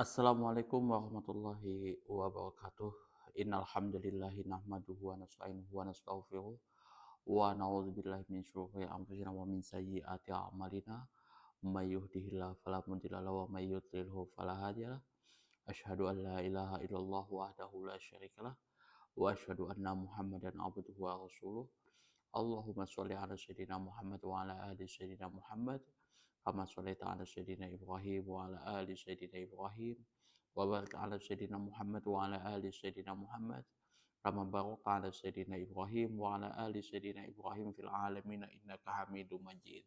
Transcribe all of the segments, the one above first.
Assalamualaikum warahmatullahi wabarakatuh. Innal hamdalillahi nahmaduhu wa nasta'inuhu wa nastaghfiruh wa na'udzubillahi min syururi anfusina wa min sayyiati a'malina. May yahdihillahu fala mudilla lahu wa may yudlilhu fala hadiyalah. Asyhadu an la ilaha illallah wahdahu la syarikalah wa asyhadu anna Muhammadan abduhu wa rasuluh. Allahumma sholli ala sayyidina Muhammad wa ala ali sayyidina Muhammad kama shallaita ala sayyidina Ibrahim wa ala ali sayyidina Ibrahim wa barik ala sayyidina Muhammad wa ala ali sayyidina Muhammad kama barakta ala sayyidina Ibrahim wa ala ali sayyidina Ibrahim fil alamin innaka Hamidum Majid.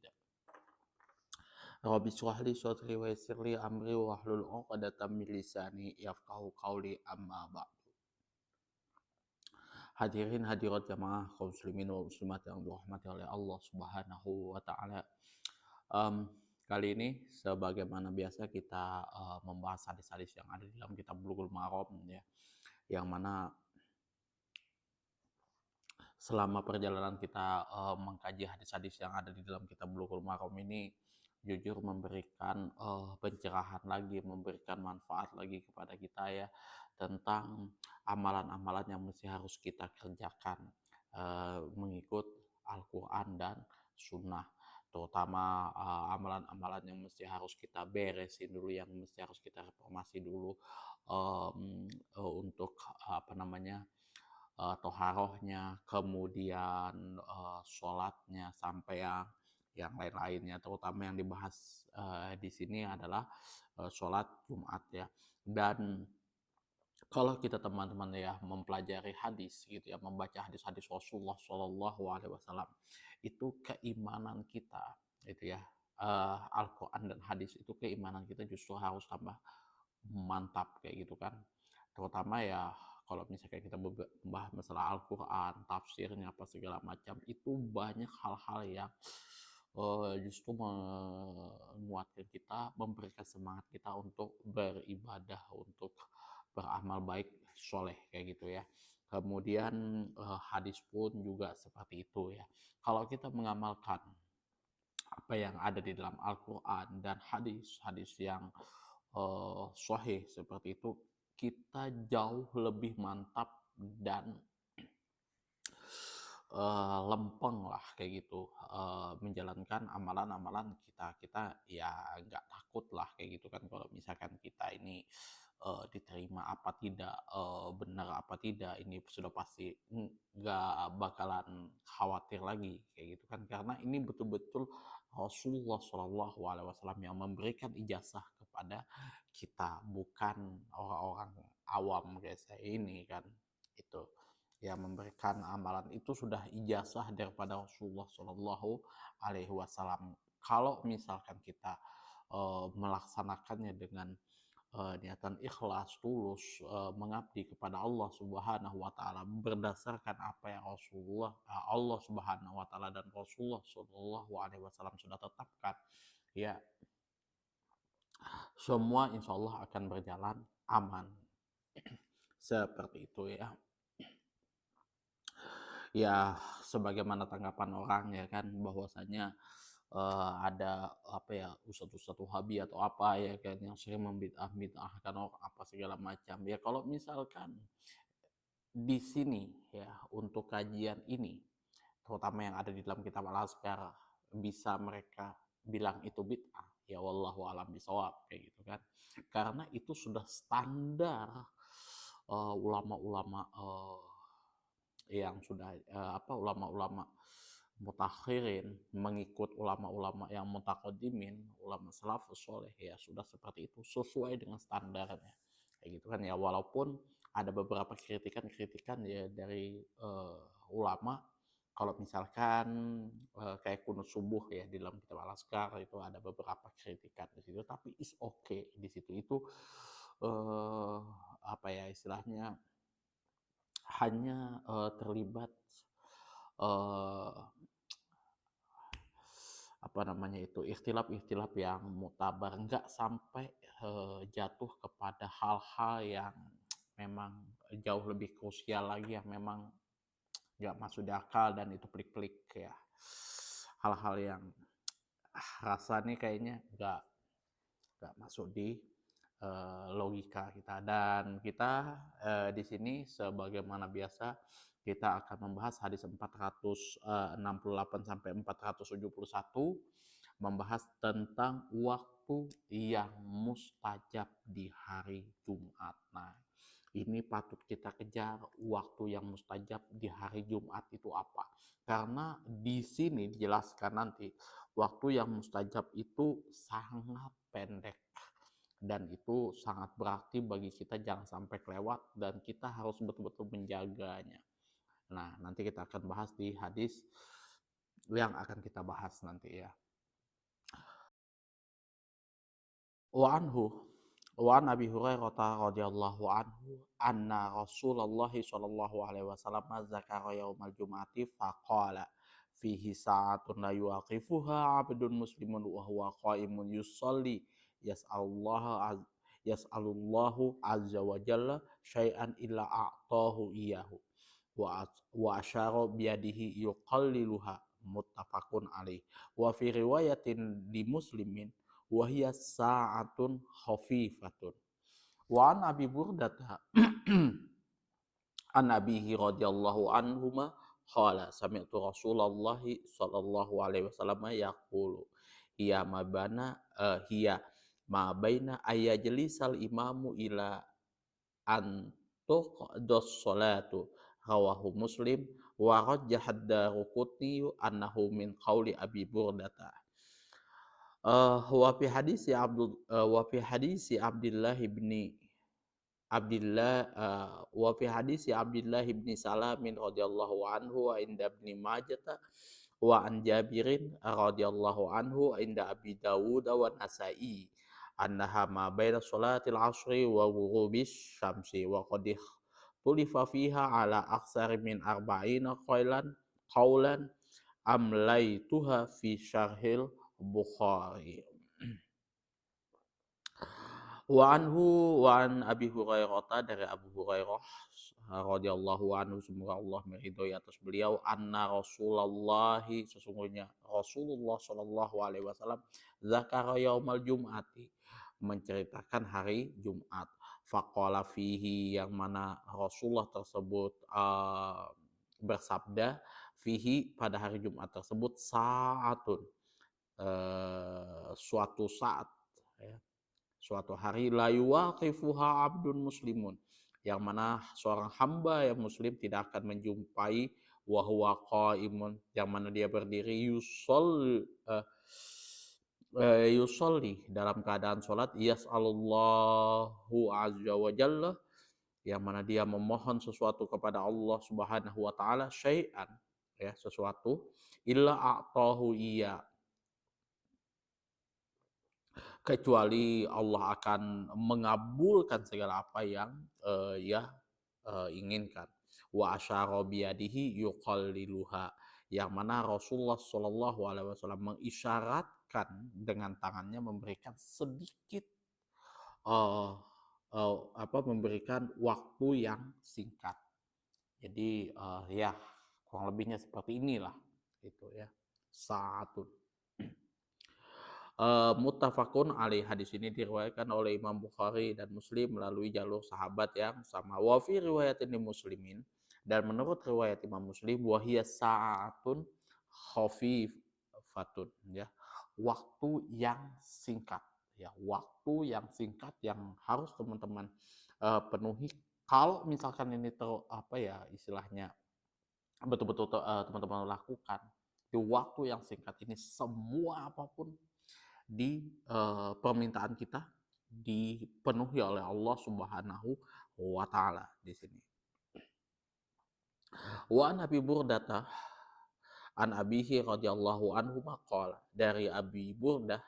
Rabbi shrah li sadri wa yassir li amri wa hlul 'uqdatam min lisani yafqahu qawli amma ba'du. Hadirin hadirat jamaah kaum muslimin wa muslimat yang dirahmati oleh Allah Subhanahu wa taala. Kali ini sebagaimana biasa kita membahas hadis-hadis yang ada di dalam kitab Bulughul Maram ya. Yang mana selama perjalanan kita mengkaji hadis-hadis yang ada di dalam kitab Bulughul Maram ini jujur memberikan pencerahan lagi, memberikan manfaat lagi kepada kita ya tentang amalan-amalan yang mesti harus kita kerjakan mengikut Al-Quran dan Sunnah, terutama amalan-amalan yang mesti harus kita beresin dulu, yang mesti harus kita reformasi dulu untuk apa namanya toharohnya, kemudian sholatnya sampai yang lain-lainnya, terutama yang dibahas di sini adalah sholat Jumat ya. Dan kalau kita teman-teman ya mempelajari hadis gitu ya, membaca hadis-hadis Rasulullah Shallallahu Alaihi Wasallam, itu keimanan kita itu ya, Al-Quran dan hadis itu keimanan kita justru harus tambah mantap kayak gitu kan. Terutama ya kalau misalnya kita membahas masalah Al-Quran, tafsirnya apa segala macam, itu banyak hal-hal yang justru menguatkan kita, memberikan semangat kita untuk beribadah, untuk beramal baik, soleh kayak gitu ya. Kemudian hadis pun juga seperti itu ya. Kalau kita mengamalkan apa yang ada di dalam Al-Quran dan hadis-hadis yang sahih seperti itu, kita jauh lebih mantap dan lempeng lah kayak gitu menjalankan amalan-amalan kita ya nggak takut lah kayak gitu kan kalau misalkan kita ini diterima apa tidak, benar apa tidak, ini sudah pasti nggak bakalan khawatir lagi kayak gitu kan, karena ini betul-betul Rasulullah Shallallahu Alaihi Wasallam yang memberikan ijazah kepada kita, bukan orang-orang awam kayak saya ini kan. Itu yang memberikan amalan itu sudah ijazah daripada Rasulullah Shallallahu Alaihi Wasallam. Kalau misalkan kita melaksanakannya dengan niatan ikhlas, tulus, mengabdi kepada Allah Subhanahu wa taala berdasarkan apa yang Allah Subhanahu wa taala dan Rasulullah Shallallahu alaihi wasallam sudah tetapkan, ya semua insya Allah akan berjalan aman. Seperti itu ya. Ya sebagaimana tanggapan orang ya kan, bahwasanya ada apa ya, ustadz-ustadz Wahabi atau apa ya kan yang sering membid'ah-bid'ahkan orang apa segala macam. Ya kalau misalkan di sini ya untuk kajian ini, terutama yang ada di dalam kitab Al-Azkar, bisa mereka bilang itu bid'ah, ya wallahu alam bisawab kayak gitu kan. Karena itu sudah standar ulama-ulama yang sudah ulama-ulama mutakhirin mengikut ulama-ulama yang mutaqaddimin, ulama salafus soleh ya sudah seperti itu, sesuai dengan standarnya kayak gitu kan ya. Walaupun ada beberapa kritikan-kritikan ya dari ulama, kalau misalkan kayak kunut subuh ya di dalam kitab Al-Azkar itu ada beberapa kritikan di situ, tapi is okay di situ. Itu apa ya istilahnya, hanya terlibat apa namanya itu, ikhtilaf-ikhtilaf yang mutabar, nggak sampai jatuh kepada hal-hal yang memang jauh lebih krusial lagi, yang memang nggak masuk di akal dan itu pelik-pelik ya. Hal-hal yang rasanya kayaknya nggak masuk di logika kita. Dan kita di sini sebagaimana biasa kita akan membahas hadis 468 sampai 471, membahas tentang waktu yang mustajab di hari Jumat. Nah, ini patut kita kejar, waktu yang mustajab di hari Jumat itu apa. Karena di sini dijelaskan nanti, waktu yang mustajab itu sangat pendek. Dan itu sangat berarti bagi kita, jangan sampai kelewat dan kita harus betul-betul menjaganya. Nah, nanti kita akan bahas di hadis yang akan kita bahas nanti ya. Wa anhu wa an Abi Hurairah radhiyallahu anhu anna Rasulullah sallallahu alaihi wasallam zakara yaumal jum'ati faqala fihi sa'atun la yuwaqifuha 'abdun muslimun wa huwa qa'imun yusalli yas'alullaha yas'alullahu azza wa jalla syai'an illa a'tahu iyyahu wa asyara biyadihi yuqalliluha muttafaqun alaih. Wa fi riwayatin di muslimin wahia sa'atun khafifatun. Wa an Abi Burdata an Nabihi radhiyallahu anhuma qala sami'tu Rasulullah sallallahu alaihi wasallam yaqulu hiya ma baina ayajlisal imamu ila an tuqdas salatu rawahu Muslim wa rajjahad Daruqutni annahu min qauli Abi Burdata. Wa fi hadisi Abdullah ibni Salamin radhiyallahu anhu wa inda Ibni Majah wa an Jabirin radhiyallahu anhu inda Abi Dawud wa Nasa'i annaha ma baina salatil asri wa ghurubis syamsi wa qad tulifa fiha ala aksar min arba'ina qaulan amlaituha fi syarhil Bukhari. Wa an Abi Hurairah, dari Abu Hurairah radhiyallahu anhu, semoga Allah meridhoi atas beliau, anna Rasulullah, sesungguhnya Rasulullah sallallahu alaihi wasallam, zakara yaumal jum'ati, menceritakan hari Jumat. Faqala fihi, yang mana Rasulullah tersebut bersabda, fihi, pada hari Jumat tersebut, sa'atun, suatu saat ya, suatu hari, la yuwaqifuha abdun muslimun, yang mana seorang hamba yang muslim tidak akan menjumpai, wa huwa qaimun, yang mana dia berdiri, yusolli, dalam keadaan sholat, yas'alullahu azza wa jalla, yang mana dia memohon sesuatu kepada Allah subhanahu wa ta'ala, syai'an, ya, sesuatu, illa a'tahu iya, kecuali Allah akan mengabulkan segala apa yang inginkan. Wa asyara biyadihi yuqalliluha, yang mana Rasulullah Shallallahu alaihi wasallam mengisyaratkan dengan tangannya, memberikan sedikit memberikan waktu yang singkat. Jadi ya kurang lebihnya seperti inilah itu ya, sa'atun. Muttafaqun alaih, hadis ini diriwayatkan oleh Imam Bukhari dan Muslim melalui jalur sahabat yang sama. Wa fi riwayatin li Muslimin, dan menurut riwayat Imam Muslim, wahia sa'atun khafifatun, ya, waktu yang singkat, ya, waktu yang singkat yang harus teman-teman penuhi. Kalau misalkan ini istilahnya betul-betul teman-teman lakukan di waktu yang singkat ini, semua apapun di permintaan kita dipenuhi oleh Allah Subhanahu wa taala di sini. Wa an Abi Burdata an Abihi radhiyallahu anhu maqala, dari Abi Burdah,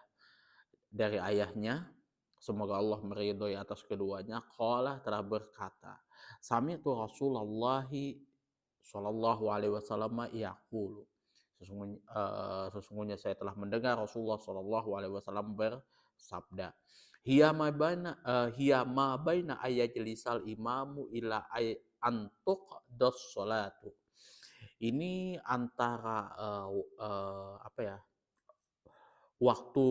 dari ayahnya, semoga Allah meridhoi atas keduanya, qala, telah berkata, sami'tu Rasulullah sallallahu alaihi wasallam yaqulu, sesungguhnya saya telah mendengar Rasulullah sallallahu alaihi wasallam bersabda, hiya ma baina ayajlisal imamu ila antuq dos salatu. Ini antara waktu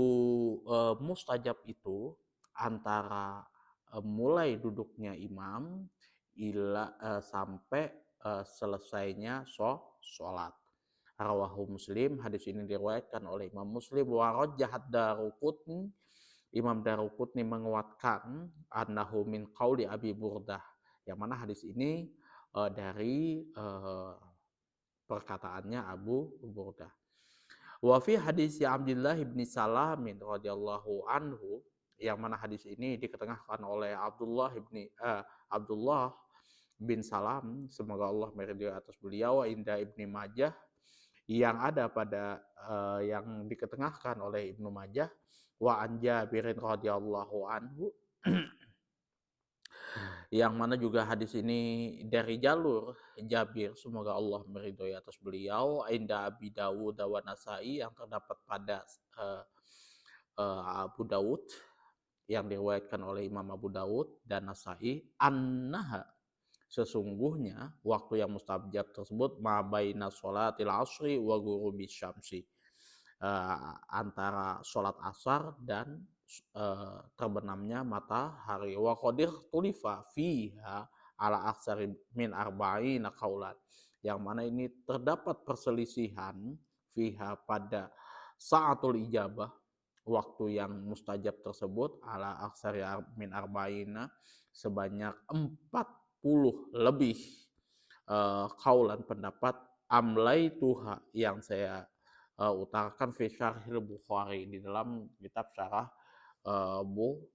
mustajab itu antara mulai duduknya imam sampai selesainya sholat. Rawahu Muslim, hadis ini diriwayatkan oleh Imam Muslim. Wa rajjahat Daruqutni, Imam Daruqutni menguatkan annahu min qauli Abi Burdah, yang mana hadis ini dari perkataannya Abu Burdah. Wa fi hadis Abdullah bin Salam radhiyallahu anhu, yang mana hadis ini diketengahkan oleh Abdullah bin Salam, semoga Allah meridhai atas beliau, inda Ibnu Majah, yang ada pada yang diketengahkan oleh Ibnu Majah, wa an Jabirin radhiyallahu anhu, yang mana juga hadis ini dari jalur Jabir, semoga Allah meridhai atas beliau, inda Abi Dawud wa Nasai, yang terdapat pada Abu Dawud, yang diriwayatkan oleh Imam Abu Dawud dan Nasai, annaha, sesungguhnya waktu yang mustajab tersebut ma baina sholatil asri wa ghurubi syamsi, antara sholat asar dan terbenamnya matahari. Wa qadir tulifa fiha ala aksari min arba'ina qaulan, yang mana ini terdapat perselisihan fiha pada saatul ijabah, waktu yang mustajab tersebut, ala aksari min arba'ina, sebanyak 40 lebih kaulan pendapat, amlaituha, yang saya utarakan fi syarhil Bukhari, di dalam kitab syarah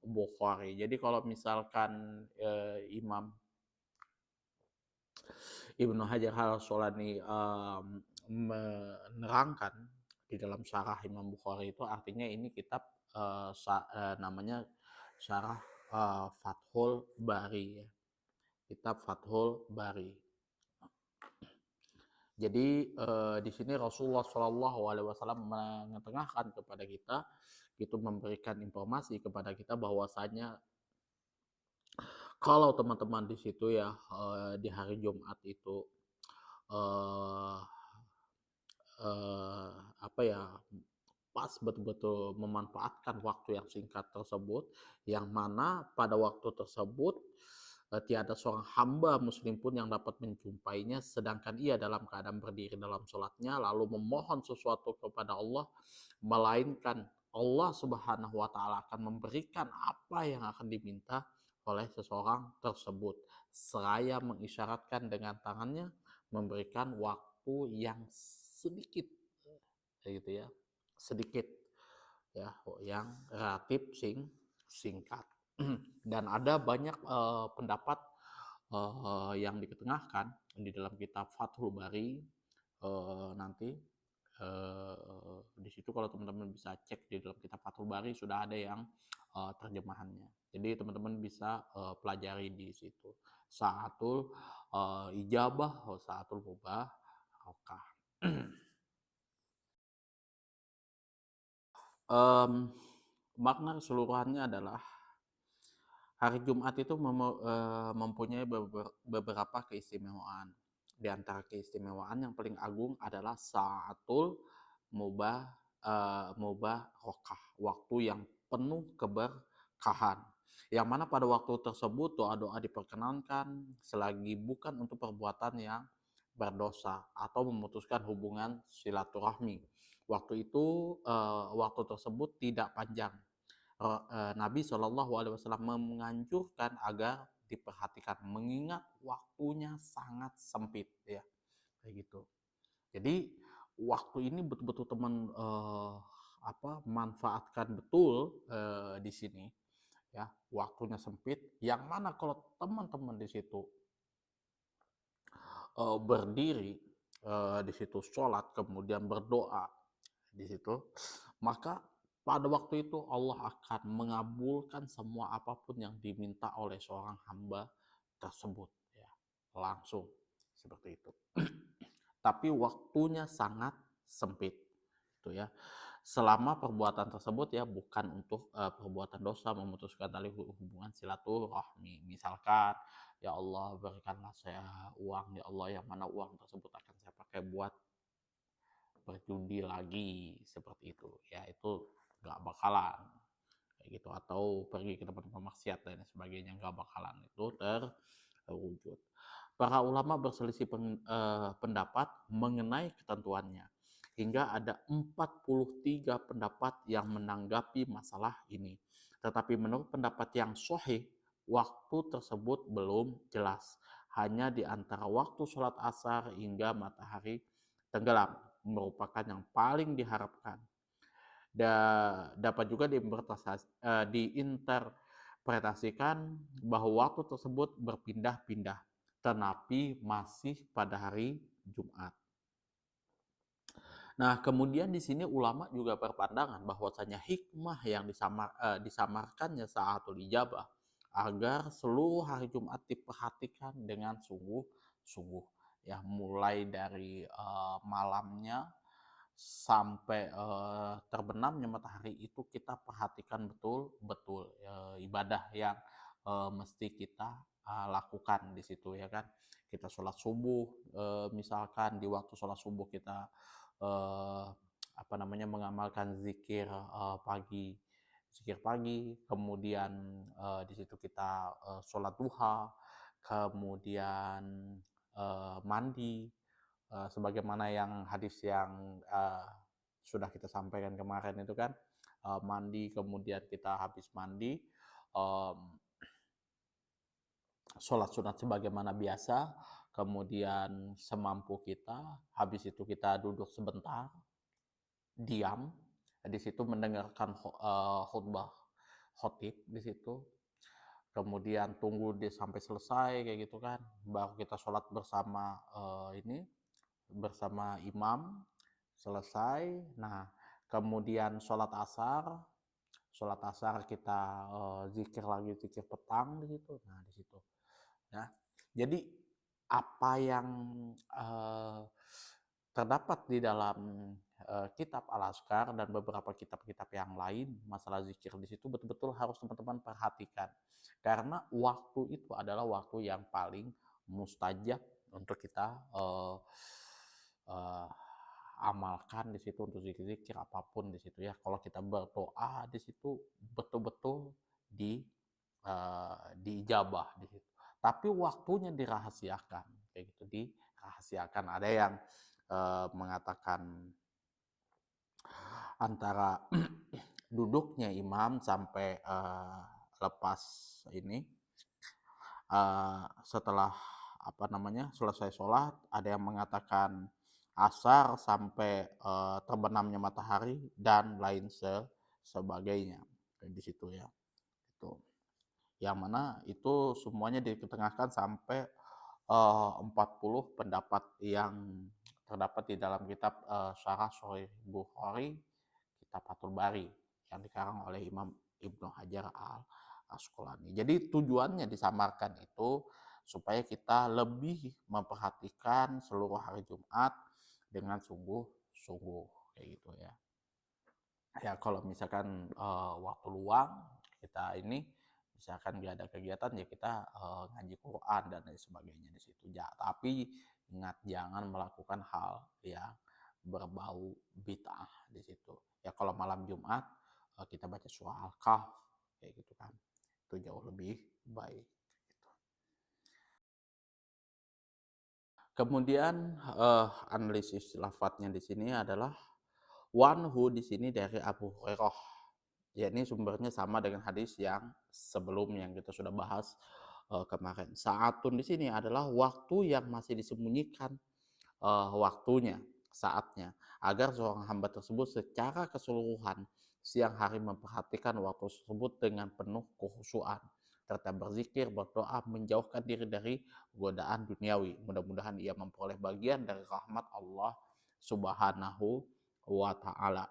Bukhari. Jadi kalau misalkan Imam Ibnu Hajar al-Asqalani menerangkan di dalam syarah Imam Bukhari itu, artinya ini kitab namanya syarah Fathul Bari, ya. Kitab Fathul Bari. Jadi di sini Rasulullah SAW mengetengahkan kepada kita, itu memberikan informasi kepada kita bahwasanya kalau teman-teman di situ ya di hari Jumat itu apa ya, pas betul-betul memanfaatkan waktu yang singkat tersebut, yang mana pada waktu tersebut tiada seorang hamba muslim pun yang dapat menjumpainya sedangkan ia dalam keadaan berdiri dalam sholatnya lalu memohon sesuatu kepada Allah, melainkan Allah Subhanahu wa Ta'ala akan memberikan apa yang akan diminta oleh seseorang tersebut, seraya mengisyaratkan dengan tangannya memberikan waktu yang sedikit, gitu ya, sedikit ya, yang relatif singkat. Dan ada banyak pendapat yang diketengahkan di dalam kitab Fathul Bari, nanti di situ kalau teman-teman bisa cek di dalam kitab Fathul Bari sudah ada yang terjemahannya. Jadi teman-teman bisa pelajari di situ. Saatul ijabah, saatul mubarakah. Makna keseluruhannya adalah hari Jumat itu mempunyai beberapa keistimewaan. Di antara keistimewaan yang paling agung adalah saatul mubarakah, waktu yang penuh keberkahan. Yang mana pada waktu tersebut doa-doa diperkenankan selagi bukan untuk perbuatan yang berdosa atau memutuskan hubungan silaturahmi. Waktu itu waktu tersebut tidak panjang. Nabi SAW menganjurkan agar diperhatikan mengingat waktunya sangat sempit, ya, kayak gitu. Jadi waktu ini betul-betul teman manfaatkan betul di sini, ya, waktunya sempit, yang mana kalau teman-teman di situ berdiri di situ sholat kemudian berdoa di situ, maka pada waktu itu Allah akan mengabulkan semua apapun yang diminta oleh seorang hamba tersebut, ya, langsung seperti itu. Tapi waktunya sangat sempit, itu ya. Selama perbuatan tersebut ya bukan untuk perbuatan dosa, memutuskan tali hubungan silaturahmi. Misalkan, ya Allah berikanlah saya uang, ya Allah, yang mana uang tersebut akan saya pakai buat berjudi lagi, seperti itu ya, itu nggak bakalan kayak gitu, atau pergi ke tempat-tempat maksiat dan sebagainya, nggak bakalan itu terwujud. Para ulama berselisih pendapat mengenai ketentuannya, hingga ada 43 pendapat yang menanggapi masalah ini. Tetapi menurut pendapat yang sahih, waktu tersebut belum jelas, hanya di antara waktu sholat asar hingga matahari tenggelam, merupakan yang paling diharapkan. Dapat juga diinterpretasikan bahwa waktu tersebut berpindah-pindah, tetapi masih pada hari Jumat. Nah, kemudian di sini ulama juga berpandangan bahwasanya hikmah yang disamarkannya saatul ijabah agar seluruh hari Jumat diperhatikan dengan sungguh-sungguh, ya, mulai dari malamnya sampai terbenamnya matahari itu kita perhatikan betul-betul ibadah yang mesti kita lakukan di situ, ya kan. Kita sholat subuh, misalkan di waktu sholat subuh kita eh, apa namanya, mengamalkan zikir pagi, kemudian di situ kita sholat duha, kemudian mandi, sebagaimana yang hadis yang sudah kita sampaikan kemarin itu kan, mandi, kemudian kita habis mandi um, sholat sunat sebagaimana biasa, kemudian semampu kita, habis itu kita duduk sebentar, diam, di situ mendengarkan khutbah khotib di situ, kemudian tunggu dia sampai selesai kayak gitu kan, baru kita sholat bersama bersama imam, selesai. Nah, kemudian sholat asar kita zikir lagi, zikir petang di situ. Nah, di situ. Ya. Jadi apa yang terdapat di dalam kitab Al-Azkar dan beberapa kitab-kitab yang lain masalah zikir di situ betul-betul harus teman-teman perhatikan, karena waktu itu adalah waktu yang paling mustajab untuk kita uh, amalkan di situ, untuk zikir-zikir apapun di situ, ya. Kalau kita berdoa di situ betul-betul diijabah di situ. Tapi waktunya dirahasiakan, kayak gitu, dirahasiakan. Ada yang mengatakan antara duduknya imam sampai lepas ini, setelah apa namanya, selesai sholat, ada yang mengatakan asar sampai terbenamnya matahari dan lain sebagainya, kayak di situ, ya. Itu yang mana itu semuanya diketengahkan sampai 40 pendapat yang terdapat di dalam kitab Syarah Sahih Bukhari, kitab Fathul Bari, yang dikarang oleh Imam Ibnu Hajar Al-Asqalani. Jadi tujuannya disamarkan itu supaya kita lebih memperhatikan seluruh hari Jumat dengan sungguh-sungguh, kayak gitu, ya. Ya, kalau misalkan waktu luang kita ini, misalkan nggak ada kegiatan, ya kita ngaji Quran dan lain sebagainya di situ, ya. Tapi ingat, jangan melakukan hal yang berbau bid'ah di situ. Ya, kalau malam Jumat kita baca surah Al-Kahf, kayak gitu kan, itu jauh lebih baik. Kemudian analisis lafadznya di sini adalah wanhu di sini dari Abu Hurairah. Ya, ini sumbernya sama dengan hadis yang sebelumnya yang kita sudah bahas kemarin. Saatun di sini adalah waktu yang masih disembunyikan waktunya, saatnya, agar seorang hamba tersebut secara keseluruhan siang hari memperhatikan waktu tersebut dengan penuh kekhusyuan, serta berzikir, berdoa, menjauhkan diri dari godaan duniawi. Mudah-mudahan ia memperoleh bagian dari rahmat Allah Subhanahu wa Ta'ala.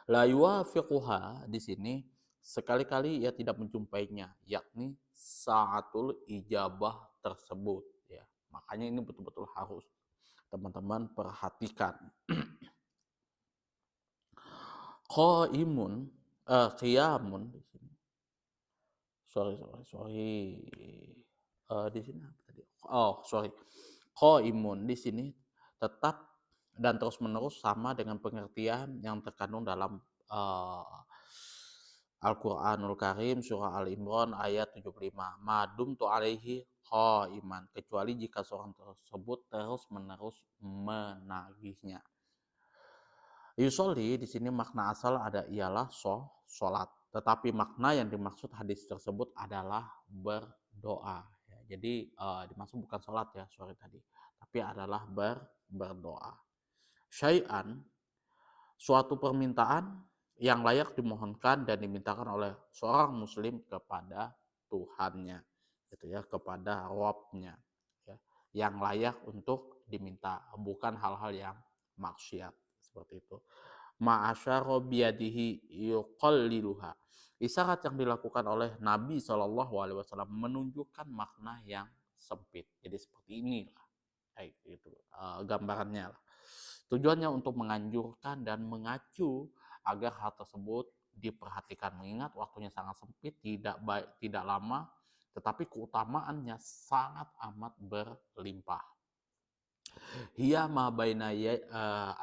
La yuwafiquha di sini sekali-kali ia tidak menjumpainya, yakni saatul ijabah tersebut, ya. Makanya ini betul-betul harus teman-teman perhatikan. Qaimun, qiyamun di sini. Sorry. Di sini apa tadi? Oh, sorry. Qaimun di sini tetap dan terus-menerus sama dengan pengertian yang terkandung dalam Al-Qur'anul Karim surah Al-Imran ayat 75. Madumtu alaihi qaiman, kecuali jika seorang tersebut terus-menerus menagihnya. Yusolli di sini makna asal ada ialah sholat, tetapi makna yang dimaksud hadis tersebut adalah berdoa. Ya, jadi dimaksud bukan sholat ya, sorry tadi, tapi adalah berdoa. Syai'an, suatu permintaan yang layak dimohonkan dan dimintakan oleh seorang muslim kepada Tuhannya, gitu ya, kepada Rabb-nya, ya, yang layak untuk diminta, bukan hal-hal yang maksiat seperti itu. Ma'asyara biyadihi yuqalliluha. Isyarat yang dilakukan oleh Nabi SAW menunjukkan makna yang sempit. Jadi seperti inilah kayak gitu gambarannya lah. Tujuannya untuk menganjurkan dan mengacu agar hal tersebut diperhatikan, mengingat waktunya sangat sempit, tidak lama, tetapi keutamaannya sangat amat berlimpah. Hiya ma baina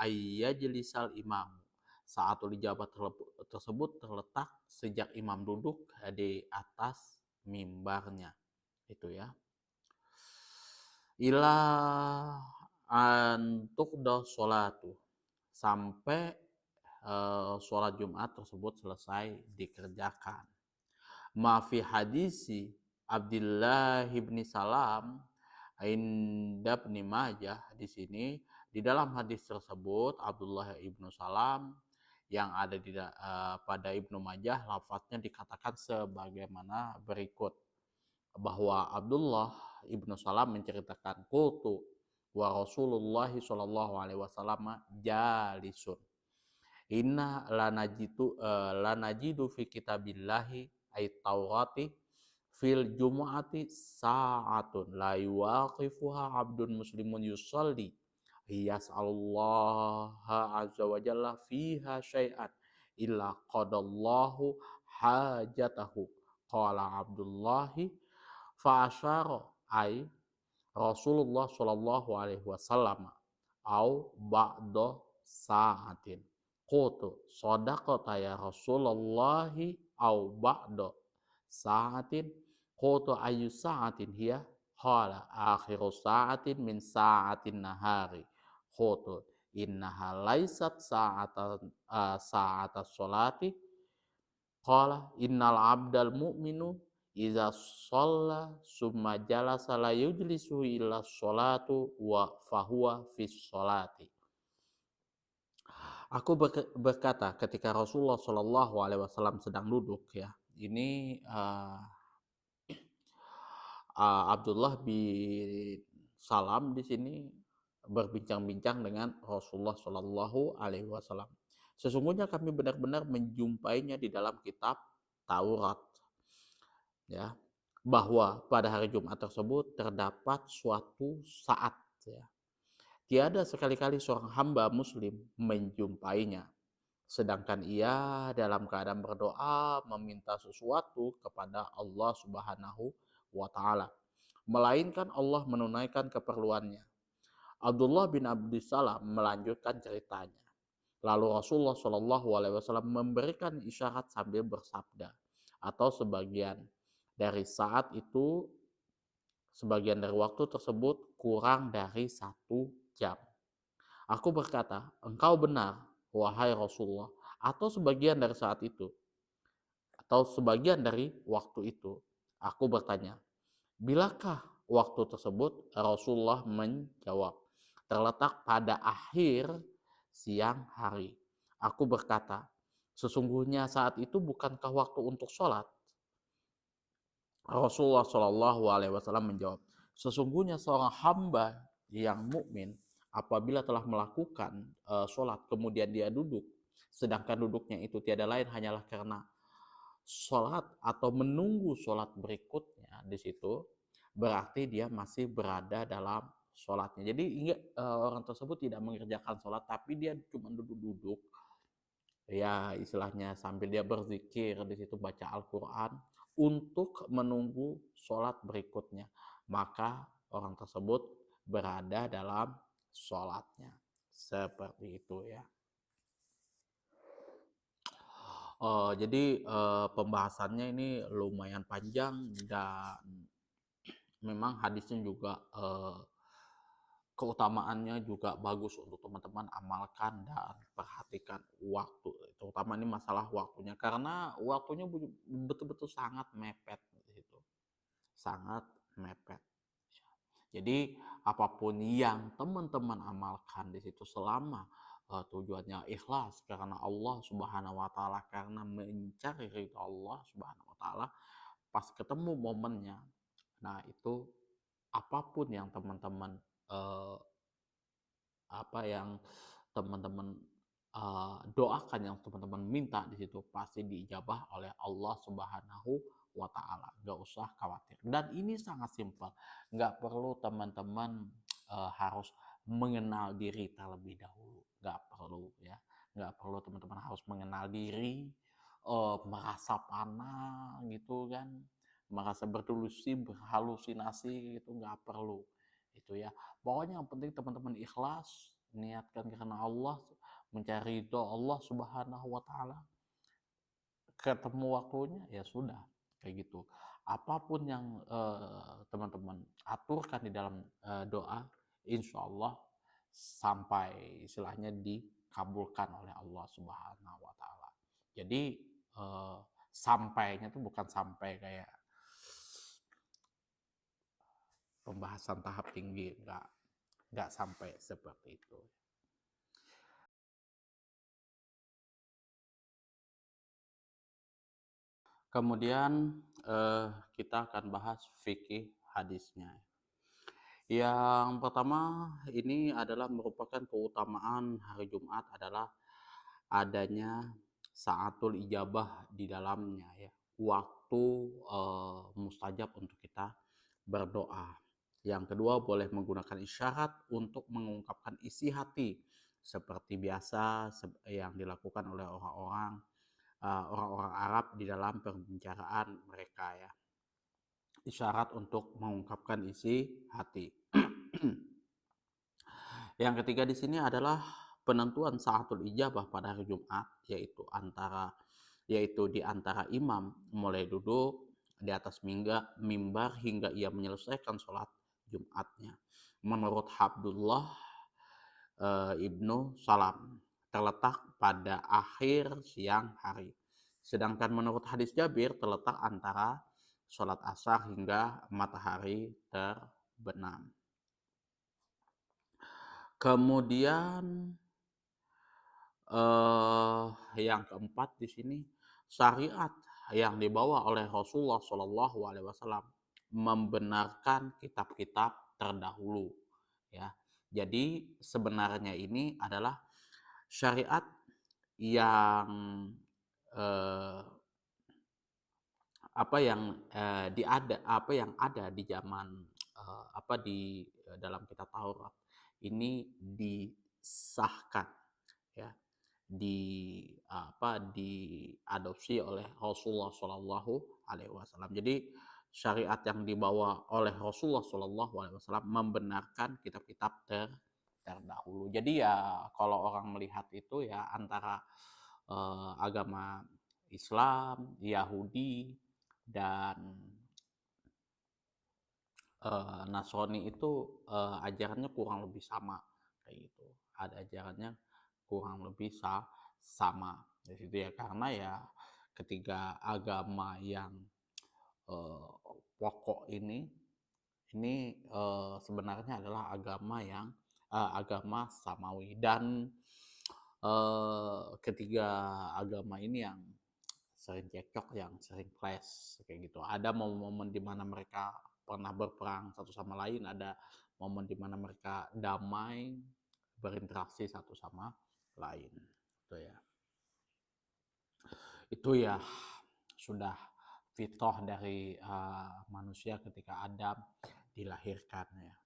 ayyajlisal imam. Saatul ijabah tersebut terletak sejak imam duduk di atas mimbarnya. Itu ya. Ila antuqda sholatu. Sampai sholat Jumat tersebut selesai dikerjakan. Ma fi hadisi Abdullah bin Salam Inda Ibnu Majah, di sini di dalam hadis tersebut Abdullah ibnu Salam yang ada pada Ibnu Majah, lafadznya dikatakan sebagaimana berikut, bahwa Abdullah ibnu Salam menceritakan qultu wa Rasulullah sallallahu alaihi wasallam jalisun inna lanajidu fi kitabillahi ay Taurati fil jumu'ati sa'atun la yuwaqifuha abdun muslimun yusalli yas'alullaha azza wa jalla fiha syai'an illa qadallahu hajatahu. Qala Abdullahi fa asyara ay Rasulullah sallallahu alaihi wasallam au ba'da sa'atin. Qultu sadaqata ya Rasulullahi au ba'da sa'atin. Qultu ayu sa'atin hiya? Qala akhiru sa'atin min sa'atin nahari. Qultu innaha laysat sa'atas sholati. Qala innal abdal mu'minu iza shalla summa jalasa la yujlisu illa sholatu wa fahuwa fis sholati. Aku berkata ketika Rasulullah Shallallahu Alaihi Wasallam sedang duduk, ya, ini Abdullah bin Salam di sini berbincang-bincang dengan Rasulullah Shallallahu Alaihi Wasallam. Sesungguhnya kami benar-benar menjumpainya di dalam kitab Taurat, ya, bahwa pada hari Jumat tersebut terdapat suatu saat, ya, tiada sekali-kali seorang hamba muslim menjumpainya, sedangkan ia dalam keadaan berdoa meminta sesuatu kepada Allah Subhanahu wa Ta'ala, melainkan Allah menunaikan keperluannya. Abdullah bin Abdissalam melanjutkan ceritanya. Lalu Rasulullah Shallallahu Alaihi Wasallam memberikan isyarat sambil bersabda, atau sebagian dari saat itu, sebagian dari waktu tersebut kurang dari 1 jam. Aku berkata, engkau benar, wahai Rasulullah, atau sebagian dari saat itu, atau sebagian dari waktu itu. Aku bertanya, bilakah waktu tersebut? Rasulullah menjawab, terletak pada akhir siang hari. Aku berkata, sesungguhnya saat itu bukankah waktu untuk sholat? Rasulullah Shallallahu Alaihi Wasallam menjawab, sesungguhnya seorang hamba yang mukmin apabila telah melakukan sholat kemudian dia duduk, sedangkan duduknya itu tiada lain hanyalah karena sholat atau menunggu sholat berikutnya, di situ berarti dia masih berada dalam sholatnya. Jadi orang tersebut tidak mengerjakan sholat, tapi dia cuma duduk-duduk, ya, istilahnya sambil dia berzikir di situ, baca Al-Quran untuk menunggu sholat berikutnya, maka orang tersebut berada dalam sholatnya. Seperti itu, ya. Jadi, pembahasannya ini lumayan panjang dan memang hadisnya juga, keutamaannya juga bagus untuk teman-teman amalkan dan perhatikan waktu, terutama ini masalah waktunya, karena waktunya betul-betul sangat mepet di situ, sangat mepet. Jadi apapun yang teman-teman amalkan di situ selama, tujuannya ikhlas karena Allah Subhanahu wa taala, karena mencari ridho Allah Subhanahu wa taala, pas ketemu momennya, nah itu apapun yang teman-teman, eee, apa yang teman-teman, doakan, yang teman-teman minta di situ pasti diijabah oleh Allah Subhanahu wa taala, nggak usah khawatir. Dan ini sangat simpel, nggak perlu teman-teman, harus mengenal diri terlebih dahulu, nggak perlu ya, nggak perlu teman-teman harus mengenal diri, merasa panah gitu kan, merasa berhalusinasi gitu, nggak perlu, itu ya. Pokoknya yang penting teman-teman ikhlas, niatkan karena Allah, mencari ridho Allah Subhanahu wa taala, ketemu waktunya ya sudah, kayak gitu. Apapun yang, teman-teman aturkan di dalam, doa, insya Allah sampai istilahnya dikabulkan oleh Allah Subhanahu wa taala. Jadi, sampainya tuh bukan sampai kayak pembahasan tahap tinggi, nggak sampai seperti itu. Kemudian, kita akan bahas fikih hadisnya. Yang pertama, ini adalah merupakan keutamaan hari Jumat adalah adanya saatul ijabah di dalamnya ya, waktu, mustajab untuk kita berdoa. Yang kedua, boleh menggunakan isyarat untuk mengungkapkan isi hati seperti biasa yang dilakukan oleh orang-orang Arab di dalam pembicaraan mereka ya. Isyarat untuk mengungkapkan isi hati. Yang ketiga di sini adalah penentuan saatul ijabah pada hari Jumat, yaitu di antara imam mulai duduk di atas mimbar hingga ia menyelesaikan sholat Jumatnya. Menurut Abdullah, ibnu Salam, terletak pada akhir siang hari. Sedangkan menurut hadis Jabir terletak antara sholat asar hingga matahari terbenam. Kemudian, yang keempat di sini, syariat yang dibawa oleh Rasulullah Shallallahu Alaihi Wasallam membenarkan kitab-kitab terdahulu, ya. Jadi sebenarnya ini adalah syariat yang, eh, apa yang ada di zaman, dalam kitab Taurat ini disahkan ya, diadopsi oleh Rasulullah Shallallahu Alaihi Wasallam. Jadi syariat yang dibawa oleh Rasulullah Shallallahu Alaihi Wasallam membenarkan kitab-kitab terdahulu. Jadi ya kalau orang melihat itu ya antara, agama Islam, Yahudi, dan, Nasrani itu, ajarannya kurang lebih sama kayak gitu. Ada ajarannya kurang lebih sama di situ ya, karena ya ketiga agama yang, eee, pokok ini, sebenarnya adalah agama samawi, dan, ketiga agama ini yang sering cekcok, yang sering clash kayak gitu. Ada momen-momen di mana mereka pernah berperang satu sama lain, ada momen di mana mereka damai, berinteraksi satu sama lain. Itu ya. Itu ya sudah fitrah dari, manusia ketika Adam dilahirkan ya.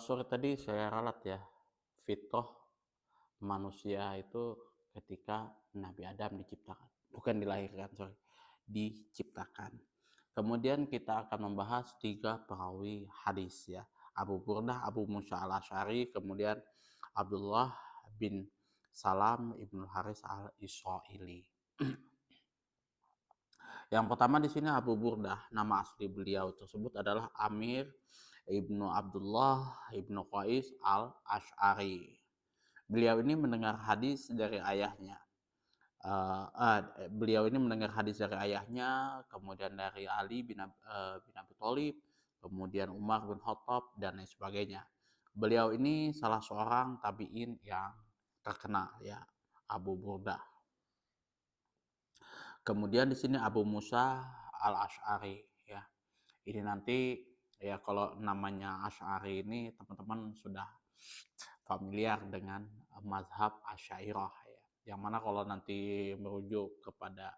Sorry tadi saya ralat ya. Fitrah manusia itu ketika Nabi Adam diciptakan, bukan dilahirkan, sorry, diciptakan. Kemudian kita akan membahas 3 perawi hadis ya. Abu Burdah, Abu Musa al-Asy'ari, kemudian Abdullah bin Salam ibnu Haris al-Israili. Yang pertama di sini Abu Burdah, nama asli beliau tersebut adalah Amir ibnu Abdullah ibnu Qais al-Ash'ari. Beliau ini mendengar hadis dari ayahnya. Beliau ini mendengar hadis dari ayahnya, kemudian dari Ali bin Abi Thalib, kemudian Umar bin Khattab dan lain sebagainya. Beliau ini salah seorang tabi'in yang terkenal ya, Abu Burdah. Kemudian di sini Abu Musa al-Ash'ari ya. Ini nanti ya kalau namanya Ash'ari ini teman-teman sudah familiar dengan mazhab Asy'ariyah ya. Yang mana kalau nanti merujuk kepada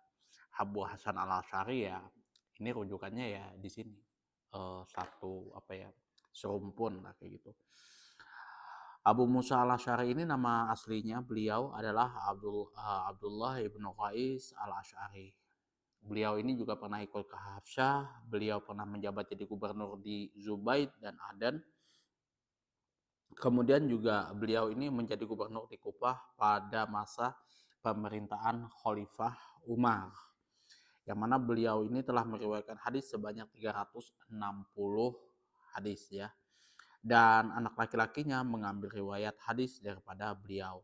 Abu Hasan al-Ash'ari ya, ini rujukannya ya di sini. Satu apa ya? Serumpun lah kayak gitu. Abu Musa al-Ash'ari ini nama aslinya beliau adalah Abdullah ibnu Qais al-Ash'ari. Beliau ini juga pernah ikut ke Habsyah, beliau pernah menjabat jadi gubernur di Zubaid dan Aden. Kemudian juga beliau ini menjadi gubernur di Kufah pada masa pemerintahan Khalifah Umar. Yang mana beliau ini telah meriwayatkan hadis sebanyak 360 hadis ya. Dan anak laki-lakinya mengambil riwayat hadis daripada beliau.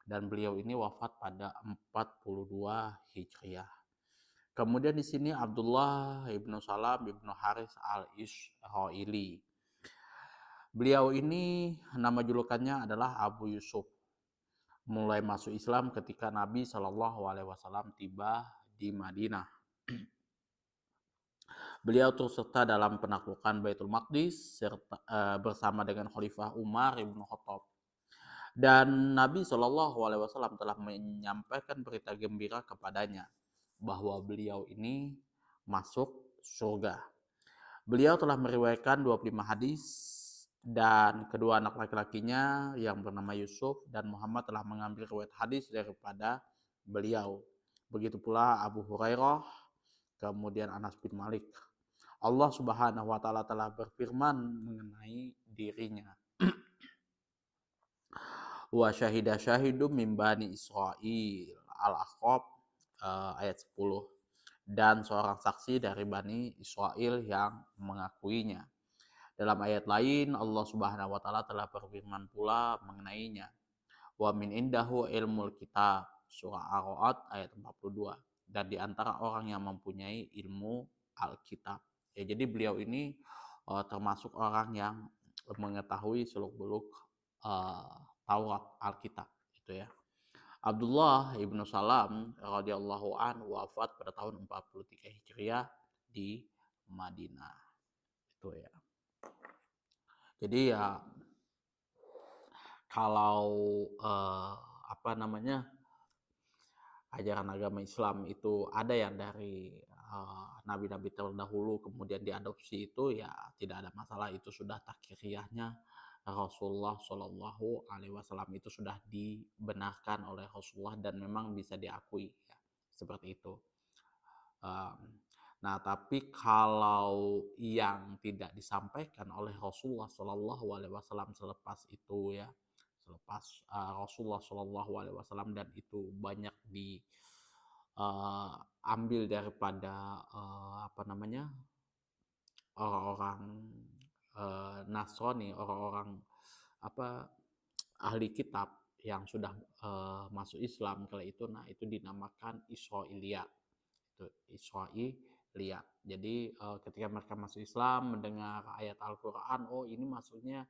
Dan beliau ini wafat pada 42 Hijriah. Kemudian di sini Abdullah ibnu Salam ibnu Haris al-Israili. Beliau ini nama julukannya adalah Abu Yusuf. Mulai masuk Islam ketika Nabi Shallallahu Alaihi Wasallam tiba di Madinah. Beliau turut serta dalam penaklukan Baitul Maqdis bersama dengan Khalifah Umar ibn Khattab. Dan Nabi Shallallahu Alaihi Wasallam telah menyampaikan berita gembira kepadanya bahwa beliau ini masuk surga. Beliau telah meriwayatkan 25 hadis dan kedua anak laki-lakinya yang bernama Yusuf dan Muhammad telah mengambil riwayat hadis daripada beliau. Begitu pula Abu Hurairah, kemudian Anas bin Malik. Allah Subhanahu wa taala telah berfirman mengenai dirinya. Wa syahida syahidum min bani Israil Al-Ahqaf ayat 10. Dan seorang saksi dari Bani Israel yang mengakuinya. Dalam ayat lain Allah Subhanahu wa taala telah berfirman pula mengenainya. Wa min indahu ilmul kitab surah Ar-Ra'd ayat 42. Dan di antara orang yang mempunyai ilmu Alkitab. Ya, jadi beliau ini termasuk orang yang mengetahui seluk-beluk Taurat Alkitab gitu ya. Abdullah ibnu Salam radhiyallahu anhu wafat pada tahun 43 Hijriah di Madinah. Itu ya. Jadi ya kalau apa namanya ajaran agama Islam itu ada yang dari nabi-nabi terdahulu kemudian diadopsi itu ya tidak ada masalah, itu sudah takriyahnya Rasulullah Shallallahu Alaihi Wasallam, itu sudah dibenarkan oleh Rasulullah dan memang bisa diakui ya, seperti itu. Nah, tapi kalau yang tidak disampaikan oleh Rasulullah Shallallahu Alaihi Wasallam selepas itu ya, selepas Rasulullah Shallallahu Alaihi Wasallam dan itu banyak diambil daripada apa namanya orang-orang Nasrani, orang-orang apa ahli kitab yang sudah masuk Islam kala itu, nah itu dinamakan Israiliyat. Itu Israiliyat. Jadi ketika mereka masuk Islam mendengar ayat Al-Qur'an, oh ini maksudnya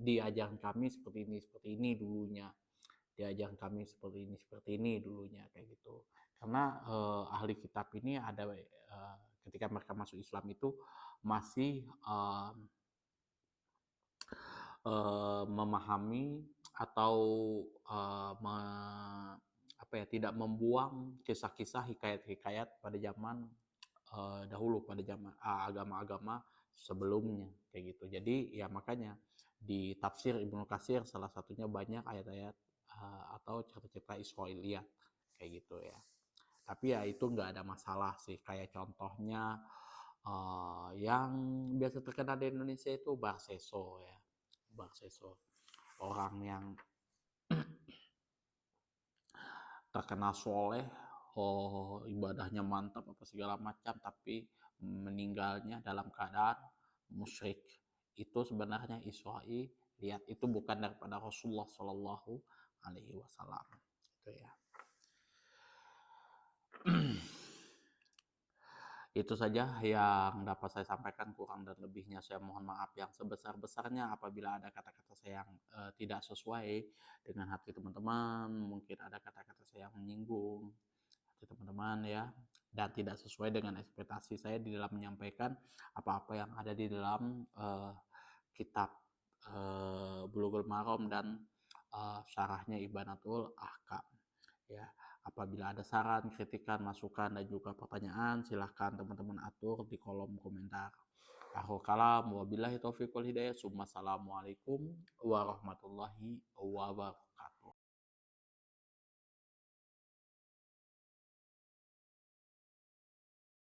diajarkan kami seperti ini dulunya. Diajarkan kami seperti ini dulunya kayak gitu. Karena ahli kitab ini ada ketika mereka masuk Islam itu masih memahami atau apa ya, tidak membuang kisah-kisah hikayat-hikayat pada zaman dahulu, pada zaman agama-agama sebelumnya kayak gitu. Jadi ya makanya di tafsir Ibnu Katsir salah satunya banyak ayat-ayat atau cerita-cerita Israiliyat kayak gitu ya. Tapi ya itu nggak ada masalah sih, kayak contohnya yang biasa terkenal di Indonesia itu Bar Seso ya. Bar Seso, orang yang terkenal soleh, oh ibadahnya mantap apa segala macam, tapi meninggalnya dalam keadaan musyrik. Itu sebenarnya Isra'i, lihat itu bukan daripada Rasulullah Shallallahu Alaihi Wasallam. Itu ya. Itu saja yang dapat saya sampaikan, kurang dan lebihnya saya mohon maaf yang sebesar-besarnya apabila ada kata-kata saya yang tidak sesuai dengan hati teman-teman, mungkin ada kata-kata saya yang menyinggung hati teman-teman ya, dan tidak sesuai dengan ekspektasi saya di dalam menyampaikan apa-apa yang ada di dalam kitab Bulughul Maram dan syarahnya Ibanatul Ahkam ya. Apabila ada saran, kritikan, masukan, dan juga pertanyaan, silahkan teman-teman atur di kolom komentar. Akhir kalam, wabillahi taufiq wal hidayah. Assalamualaikum warahmatullahi wabarakatuh.